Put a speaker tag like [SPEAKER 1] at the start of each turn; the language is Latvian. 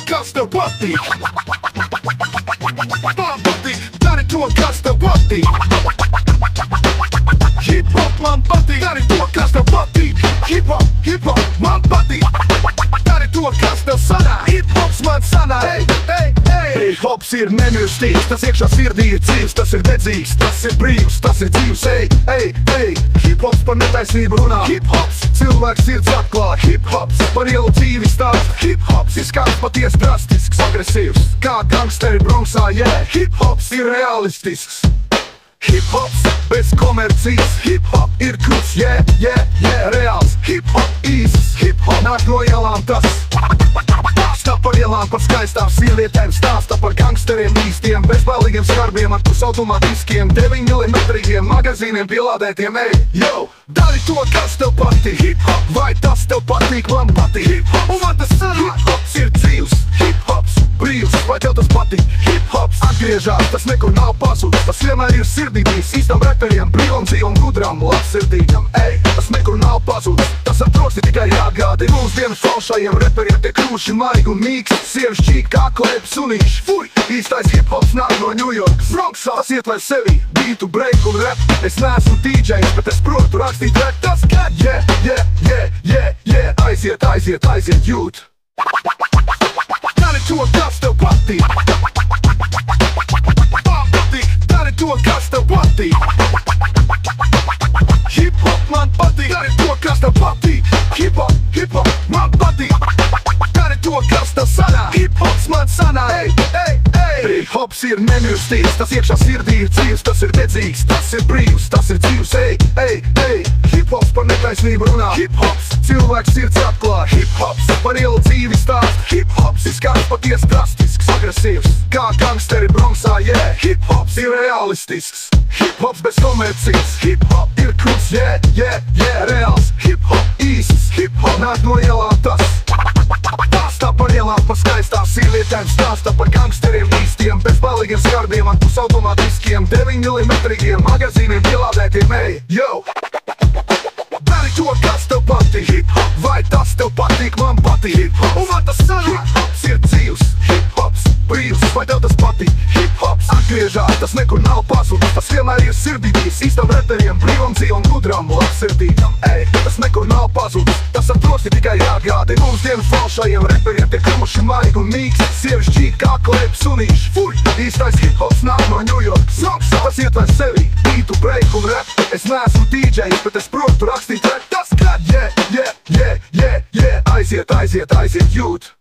[SPEAKER 1] kas tev patīk. Man patīk, dari to, kas tev patīk. Hip-hop man patīk, dari to, kas tev patīk. Hip-hop, man patīk, dari to, kas tev sanāk. Hip-hops man sanāk, Hip-hops ir nemirstīgs, tas iekšā sirdī ir dzīvs, tas ir dedzīgs, tas ir brīvs, tas ir dzīvs, Hip-hops par netaisnību runā, hip-hops, cilvēks sirds atklāj, hip-hops, par ielu dzīvi stāst, hip-hops, izskats paties drastisks, agresīvs, kā gangsteri Bronxā, hip-hops ir realistisks. Hip-hops bez komercijas, hip-hop ir kruts, reāls, hip-hop īsts, hip-hop nāk no ielām tas. Stāv par ielām, par skaistām sievietēm, stāsta par gangsteriem īstiem, bezbailīgiem skarbiem ar pusautomātiskiem 9mm magazīniem pielādētiem, dari to, kas tev patīk, hip-hop, vai tas tev patīk, man patīk, hip-hop, un man tas sanāk, hip-hops ir dzīvs, hip-hops brīvs, vai tev tas patīk, hip-hops atgriežās, tas nekur nav pazudis, tas vienmēr ir sirdī bijis, īstam reperiem, brīvam dzīvam, gudram, labsirdīgam, tas nekur nav pazudis, tas ar troksni tikai jāgādi, mūsdienu falšajiem reperiem tiek kļuvuši maigi un mīgs, sievišķīgi kā klēp sunīši, fuj, īstais hip-hops nāk no Ņujorkas, Bronxā, tas ietver sevi, beatu, break un rap, es neesmu DJs, bet es protu rakstīt rap, tas kā, aiziet, jūt. Dari to, kas tev patīk. Man patīk, dari to, kas tev patīk. Hip-hop man patīk, dari to, kas tev patīk. Hip-hop, man patīk, dari to, kas tev sanāk. Hip-hops man sanāk, Hip-hops ir nemirstīgs, tas iekšā sirdī ir dzīvs, tas ir dedzīgs, tas ir brīvs, tas ir dzīvs, Hip-hops par netaisnību runā, hip-hops, cilvēks sirds atklāj, hip-hops, par ielu dzīvi stāst, hip-hops, izskats paties drastisks, agresīvs, kā gangsteri Bronxā, hip-hops ir realistisks, hip-hops bez komercijas, hip-hop ir kruts, reāls, hip-hop īsts, hip-hop nāk no ielām tas. Stāsta par ielām, par skaistām sievietēm, stāsta par gangsteriem īstiem, bezbailīgiem skarbiem ar pusautomātiskiem 9mm magazīniem pielādētiem, Dari to, kas tev patīk, hip-hop, vai tas tev patīk, man patīk, hip-hop, un man tas sanāk, hip-hops ir dzīvs, hip-hops brīvs, vai tev tas patīk, hip-hops atgriežās, tas nekur nav pazudis, tas vienmēr ir sirdī bijis, īstam reperiem, brīvam dzīvam, gudram, labsirdīgam, tas nekur nav pazudis, tas ar troksni tikai jāgādi, mūsdienu falšajiem reperiem tiek kļuvuši maigi un mīgs, sievišķīgi kā klēp sunīši, fuj, īstais hip-hops nāk no Ņujorkas, Bronxā, tas ietver sevi, beatu, break un rap, es neesmu DJs, bet es protu rakstīt rap, tas kā, aiziet, jūt.